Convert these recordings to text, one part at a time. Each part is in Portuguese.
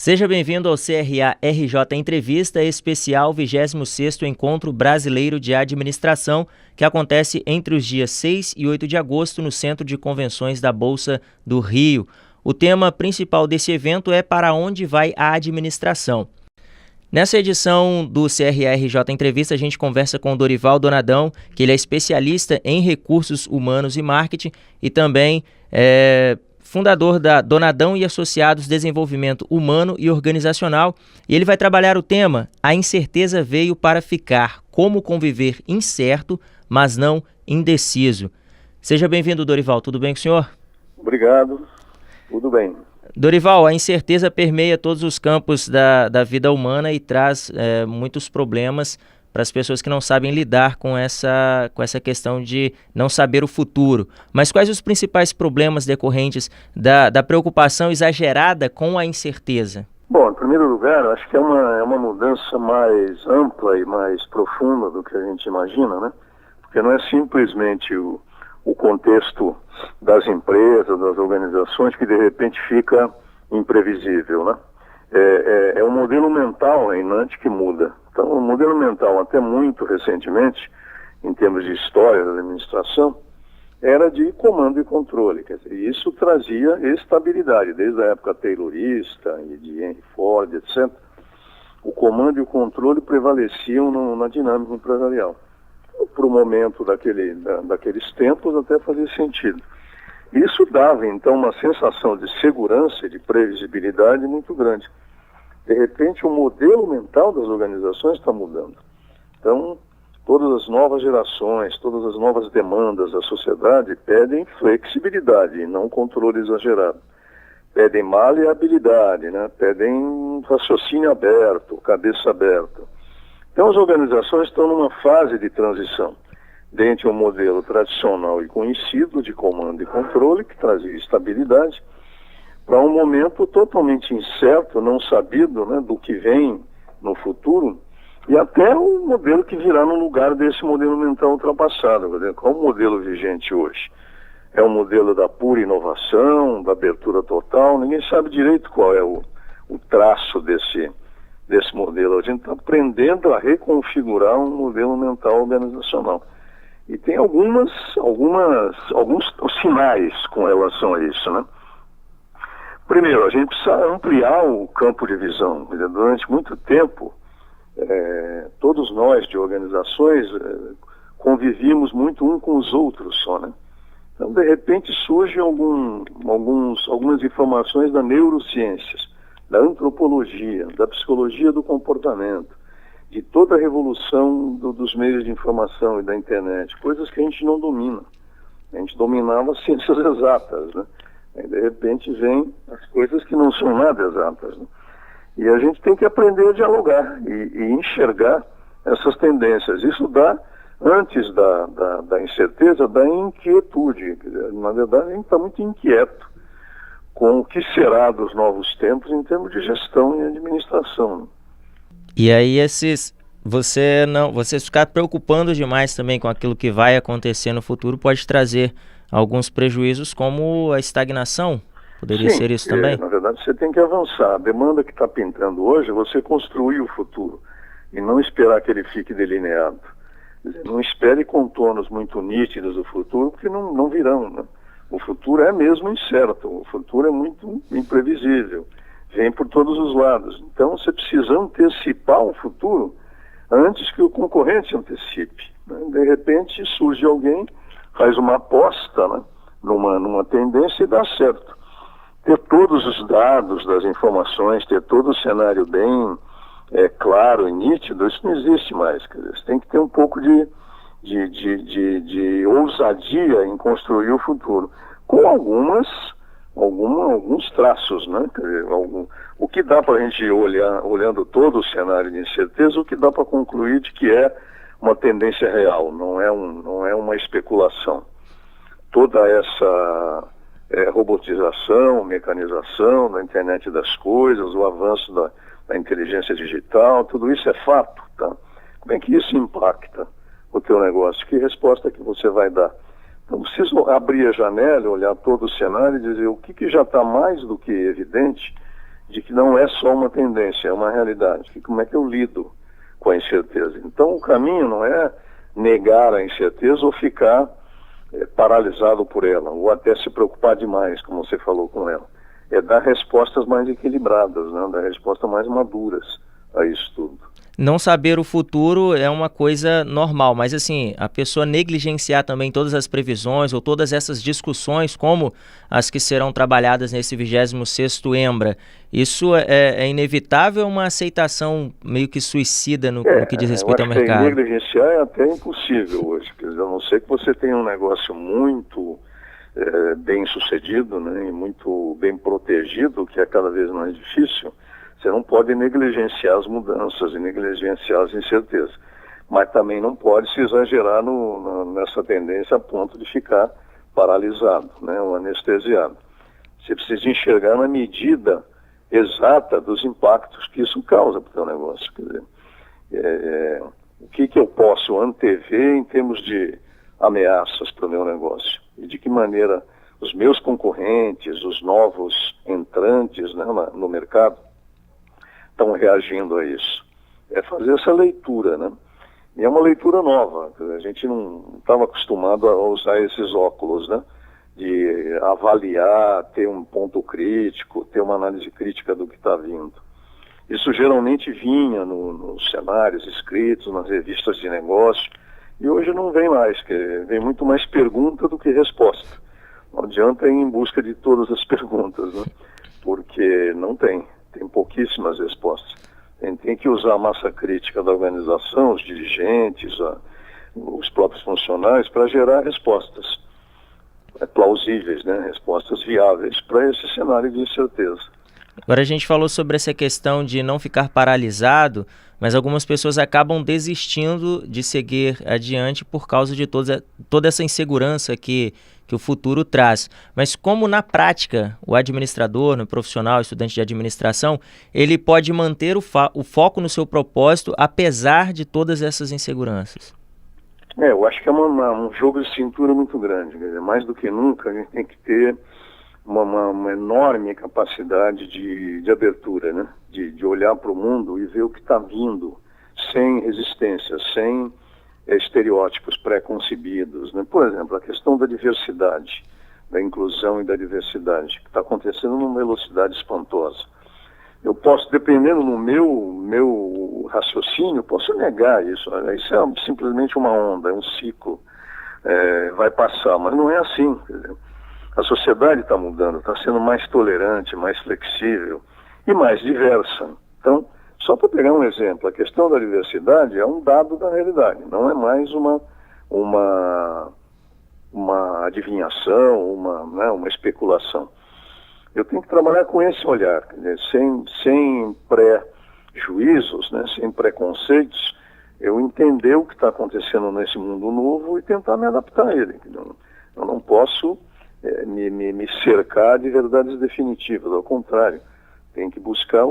Seja bem-vindo ao CRA RJ Entrevista Especial 26º Encontro Brasileiro de Administração, que acontece entre os dias 6 e 8 de agosto no Centro de Convenções da Bolsa do Rio. O tema principal desse evento é Para onde vai a administração? Nessa edição do CRA RJ Entrevista, a gente conversa com o Dorival Donadão, que ele é especialista em recursos humanos e marketing e também fundador da Donadão e Associados Desenvolvimento Humano e Organizacional, e ele vai trabalhar o tema A Incerteza Veio para Ficar, como conviver incerto, mas não indeciso. Seja bem-vindo, Dorival. Tudo bem com o senhor? Obrigado. Tudo bem. Dorival, a incerteza permeia todos os campos da vida humana e traz muitos problemas para as pessoas que não sabem lidar com essa questão de não saber o futuro. Mas quais os principais problemas decorrentes da preocupação exagerada com a incerteza? Bom, em primeiro lugar, acho que é uma mudança mais ampla e mais profunda do que a gente imagina, né? Porque não é simplesmente o contexto das empresas, das organizações, que de repente fica imprevisível, né? É um modelo mental reinante que muda. Então, o modelo mental, até muito recentemente, em termos de história da administração, era de comando e controle. Quer dizer, isso trazia estabilidade, desde a época taylorista e de Henry Ford, etc. O comando e o controle prevaleciam na dinâmica empresarial. Para o momento daqueles tempos, até fazia sentido. Isso dava, então, uma sensação de segurança e de previsibilidade muito grande. De repente, o modelo mental das organizações está mudando. Então, todas as novas gerações, todas as novas demandas da sociedade pedem flexibilidade e não controle exagerado. Pedem maleabilidade, né? Pedem raciocínio aberto, cabeça aberta. Então, as organizações estão numa fase de transição, dentre um modelo tradicional e conhecido de comando e controle, que trazia estabilidade, para um momento totalmente incerto, não sabido, né, do que vem no futuro, e até o modelo que virá no lugar desse modelo mental ultrapassado. Qual é o modelo vigente hoje? É o modelo da pura inovação, da abertura total? Ninguém sabe direito qual é o traço desse modelo. A gente está aprendendo a reconfigurar um modelo mental organizacional. E tem alguns sinais com relação a isso, né? Primeiro, a gente precisa ampliar o campo de visão. Durante muito tempo, todos nós de organizações convivíamos muito um com os outros só, né? Então, de repente, surgem algumas informações da neurociências, da antropologia, da psicologia do comportamento, de toda a revolução dos meios de informação e da internet, coisas que a gente não domina. A gente dominava as ciências exatas, né? Aí, de repente, vem as coisas que não são nada exatas, né? E a gente tem que aprender a dialogar e enxergar essas tendências. Isso dá, antes da incerteza, da inquietude. Na verdade, a gente está muito inquieto com o que será dos novos tempos em termos de gestão e administração, né? E aí você ficar preocupando demais também com aquilo que vai acontecer no futuro pode trazer alguns prejuízos, como a estagnação. Poderia ser isso também? Na verdade, você tem que avançar. A demanda que está pintando hoje é você construir o futuro e não esperar que ele fique delineado. Quer dizer, não espere contornos muito nítidos do futuro, porque não virão, né? O futuro é mesmo incerto, o futuro é muito imprevisível, vem por todos os lados. Então, você precisa antecipar o futuro antes que o concorrente antecipe, né? De repente, surge alguém, faz uma aposta, né, numa tendência e dá certo. Ter todos os dados das informações, ter todo o cenário bem claro e nítido, isso não existe mais. Quer dizer, você tem que ter um pouco de ousadia em construir o futuro, com alguns traços, né? Quer dizer, o que dá para a gente olhando todo o cenário de incerteza, o que dá para concluir de que é uma tendência real, não é uma especulação. Toda essa robotização, mecanização da internet das coisas, o avanço da inteligência digital, tudo isso é fato, tá? Como é que isso impacta o teu negócio? Que resposta que você vai dar? Então, preciso abrir a janela, olhar todo o cenário e dizer o que já está mais do que evidente de que não é só uma tendência, é uma realidade. E como é que eu lido com a incerteza? Então o caminho não é negar a incerteza ou ficar paralisado por ela, ou até se preocupar demais, como você falou com ela. É dar respostas mais equilibradas, né? Dar respostas mais maduras a isso tudo. Não saber o futuro é uma coisa normal, mas assim, a pessoa negligenciar também todas as previsões ou todas essas discussões, como as que serão trabalhadas nesse 26º EMBRA, isso é inevitável, uma aceitação meio que suicida no que diz respeito ao mercado? Negligenciar é até impossível hoje, quer dizer, a não ser que você tenha um negócio muito bem sucedido, né, e muito bem protegido, que é cada vez mais difícil. Você não pode negligenciar as mudanças e negligenciar as incertezas, mas também não pode se exagerar nessa tendência a ponto de ficar paralisado, né, ou anestesiado. Você precisa enxergar na medida exata dos impactos que isso causa para o seu negócio. Quer dizer, o que eu posso antever em termos de ameaças para o meu negócio? E de que maneira os meus concorrentes, os novos entrantes, né, no mercado, estão reagindo a isso. É fazer essa leitura, né? E é uma leitura nova. A gente não estava acostumado a usar esses óculos, né? De avaliar, ter um ponto crítico, ter uma análise crítica do que está vindo. Isso geralmente vinha nos cenários escritos, nas revistas de negócio, e hoje não vem mais, vem muito mais pergunta do que resposta. Não adianta ir em busca de todas as perguntas, né? Porque não tem pouquíssimas respostas. A gente tem que usar a massa crítica da organização, os dirigentes, os próprios funcionários, para gerar respostas plausíveis, né? Respostas viáveis para esse cenário de incerteza. Agora a gente falou sobre essa questão de não ficar paralisado, mas algumas pessoas acabam desistindo de seguir adiante por causa de toda essa insegurança que o futuro traz. Mas como na prática o administrador, o profissional, o estudante de administração, ele pode manter o foco no seu propósito apesar de todas essas inseguranças? Eu acho que é um jogo de cintura muito grande. Quer dizer, mais do que nunca a gente tem que ter uma enorme capacidade de abertura, né? De olhar para o mundo e ver o que está vindo, sem resistência, sem estereótipos pré-concebidos, né? Por exemplo, a questão da diversidade, da inclusão e da diversidade, que está acontecendo numa velocidade espantosa. Eu posso, dependendo do meu raciocínio, posso negar isso. Isso é simplesmente uma onda, é um ciclo, vai passar, mas não é assim. Quer dizer, a sociedade está mudando, está sendo mais tolerante, mais flexível e mais diversa. Então, só para pegar um exemplo, a questão da diversidade é um dado da realidade, não é mais uma adivinhação, uma especulação. Eu tenho que trabalhar com esse olhar, quer dizer, sem pré-juízos, né, sem preconceitos, eu entender o que está acontecendo nesse mundo novo e tentar me adaptar a ele. Eu não posso me cercar de verdades definitivas, ao contrário, tem que buscar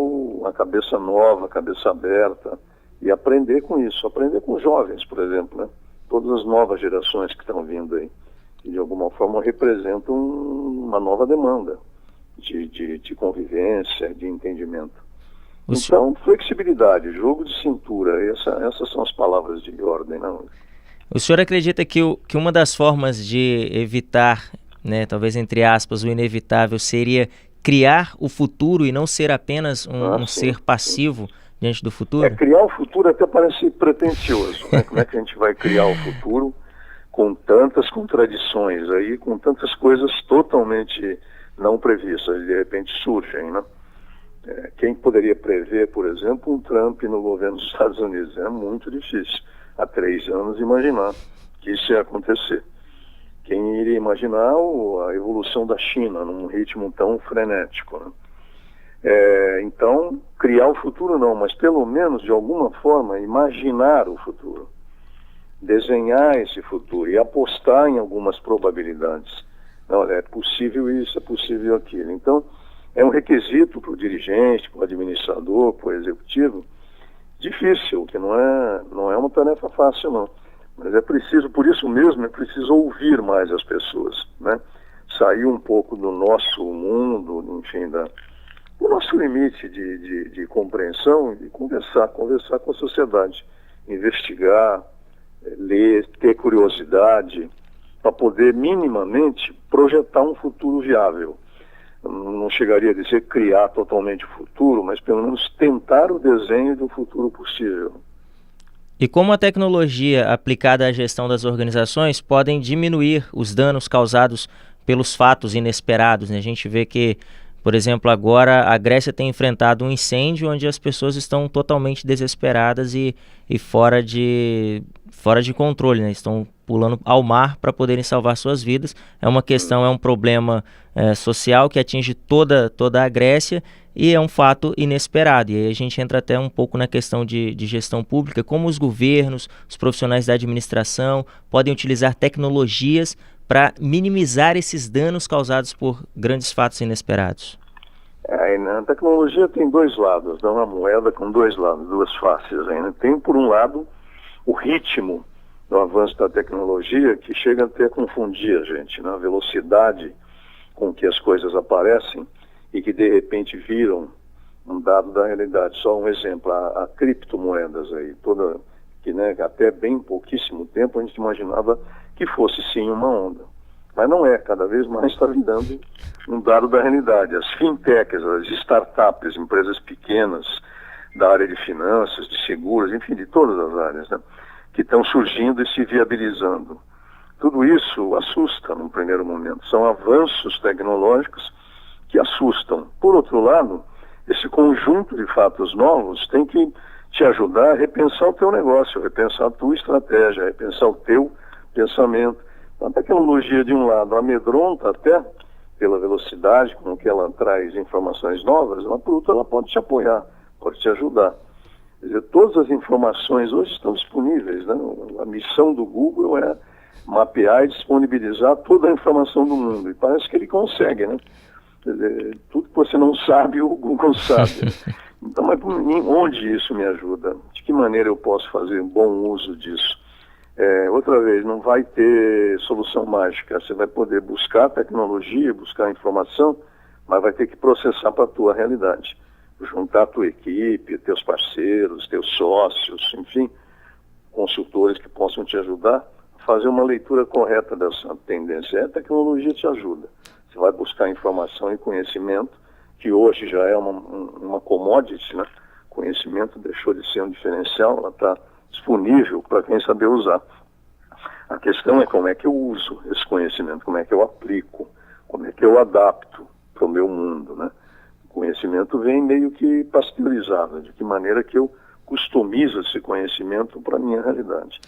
a cabeça nova, a cabeça aberta e aprender com isso, aprender com os jovens, por exemplo, né? Todas as novas gerações que estão vindo aí, que de alguma forma representam uma nova demanda de convivência, de entendimento. Então, flexibilidade, jogo de cintura, essas são as palavras de ordem, não? O senhor acredita que uma das formas de evitar, né, talvez entre aspas, o inevitável seria criar o futuro e não ser apenas um ser passivo diante do futuro? Criar o futuro até parece pretensioso, né? Como é que a gente vai criar o futuro com tantas contradições aí, com tantas coisas totalmente não previstas, de repente surgem, né? Quem poderia prever, por exemplo, um Trump no governo dos Estados Unidos? É muito difícil, há 3 anos, imaginar que isso ia acontecer. Quem iria imaginar a evolução da China num ritmo tão frenético, né? Então, criar o futuro não, mas pelo menos, de alguma forma, imaginar o futuro. Desenhar esse futuro e apostar em algumas probabilidades. Olha, é possível isso, é possível aquilo. Então, é um requisito para o dirigente, para o administrador, para o executivo, difícil, que não é uma tarefa fácil, não. Mas é preciso, por isso mesmo, é preciso ouvir mais as pessoas, né? Sair um pouco do nosso mundo, enfim, o nosso limite de compreensão e conversar com a sociedade, investigar, ler, ter curiosidade, para poder minimamente projetar um futuro viável. Não chegaria a dizer criar totalmente o futuro, mas pelo menos tentar o desenho de um futuro possível. E como a tecnologia aplicada à gestão das organizações podem diminuir os danos causados pelos fatos inesperados, né? A gente vê que, por exemplo, agora a Grécia tem enfrentado um incêndio onde as pessoas estão totalmente desesperadas e fora de controle, né? Estão pulando ao mar para poderem salvar suas vidas. É uma questão, é um problema social que atinge toda a Grécia e é um fato inesperado. E aí a gente entra até um pouco na questão de gestão pública, como os governos, os profissionais da administração podem utilizar tecnologias para minimizar esses danos causados por grandes fatos inesperados. A tecnologia tem dois lados, é uma moeda com dois lados, duas faces. Tem, por um lado, o ritmo do avanço da tecnologia que chega até a confundir a gente, né? A velocidade com que as coisas aparecem e que de repente viram um dado da realidade. Só um exemplo, a criptomoedas aí, que até bem pouquíssimo tempo a gente imaginava que fosse sim uma onda. Mas não é, cada vez mais está virando um dado da realidade. As fintechs, as startups, empresas pequenas da área de finanças, de seguros, enfim, de todas as áreas, né, que estão surgindo e se viabilizando. Tudo isso assusta num primeiro momento. São avanços tecnológicos que assustam. Por outro lado, esse conjunto de fatos novos tem que te ajudar a repensar o teu negócio, repensar a tua estratégia, repensar o teu pensamento. A tecnologia, de um lado, amedronta até pela velocidade com que ela traz informações novas, mas por outro ela pode te apoiar, pode te ajudar. Quer dizer, todas as informações hoje estão disponíveis, né? A missão do Google é mapear e disponibilizar toda a informação do mundo, e parece que ele consegue, né? Quer dizer, tudo que você não sabe, o Google sabe. Então, mas onde isso me ajuda? De que maneira eu posso fazer um bom uso disso? Outra vez, não vai ter solução mágica. Você vai poder buscar tecnologia, buscar informação, mas vai ter que processar para a tua realidade. Juntar a tua equipe, teus parceiros, teus sócios, enfim, consultores que possam te ajudar a fazer uma leitura correta dessa tendência. A tecnologia te ajuda. Você vai buscar informação e conhecimento, que hoje já é uma commodity, né? Conhecimento deixou de ser um diferencial, ela está disponível para quem saber usar. A questão é como é que eu uso esse conhecimento, como é que eu aplico, como é que eu adapto para o meu mundo, né? O conhecimento vem meio que pasteurizado, de que maneira que eu customizo esse conhecimento para a minha realidade.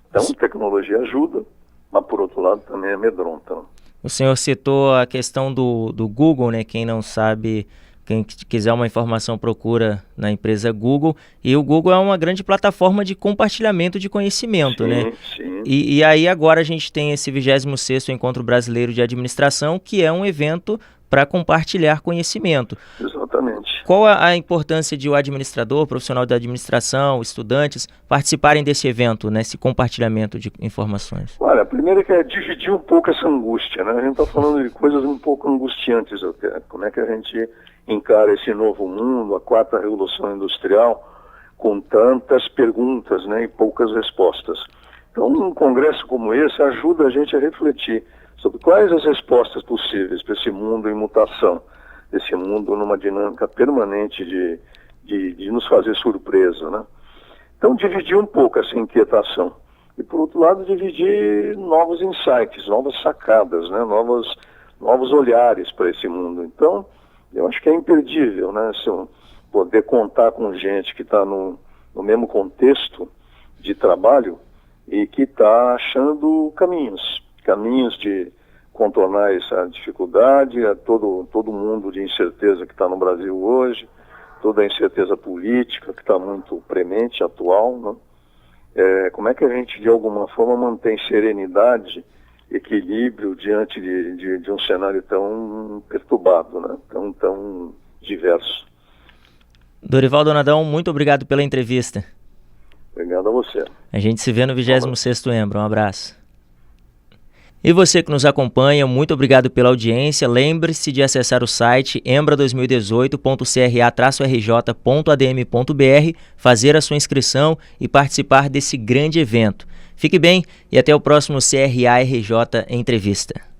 Então, a tecnologia ajuda, mas por outro lado também amedronta. O senhor citou a questão do Google, né? Quem não sabe, quem quiser uma informação procura na empresa Google. E o Google é uma grande plataforma de compartilhamento de conhecimento, sim, né? Sim. E aí agora a gente tem esse 26º Encontro Brasileiro de Administração, que é um evento para compartilhar conhecimento. Exatamente. Qual a importância de o administrador, profissional da administração, estudantes participarem desse evento, nesse compartilhamento de informações? Olha, a primeira é dividir um pouco essa angústia, né? A gente está falando de coisas um pouco angustiantes até. Como é que a gente encara esse novo mundo, a 4ª Revolução Industrial, com tantas perguntas, né, e poucas respostas. Então, um congresso como esse ajuda a gente a refletir sobre quais as respostas possíveis para esse mundo em mutação, esse mundo numa dinâmica permanente de nos fazer surpresa, né? Então, dividir um pouco essa inquietação. E, por outro lado, dividir novos insights, novas sacadas, né? Novos olhares para esse mundo. Então, eu acho que é imperdível, né? Se eu poder contar com gente que está no mesmo contexto de trabalho e que está achando caminhos de contornar essa dificuldade, todo mundo de incerteza que está no Brasil hoje, toda a incerteza política que está muito premente, atual, né? Como é que a gente, de alguma forma, mantém serenidade, equilíbrio diante de um cenário tão perturbado, né? Tão diverso. Dorival Donadão, muito obrigado pela entrevista. Obrigado a você. A gente se vê no 26º Embro. Um abraço. E você que nos acompanha, muito obrigado pela audiência. Lembre-se de acessar o site embra2018.cra-rj.adm.br, fazer a sua inscrição e participar desse grande evento. Fique bem e até o próximo CRA-RJ Entrevista.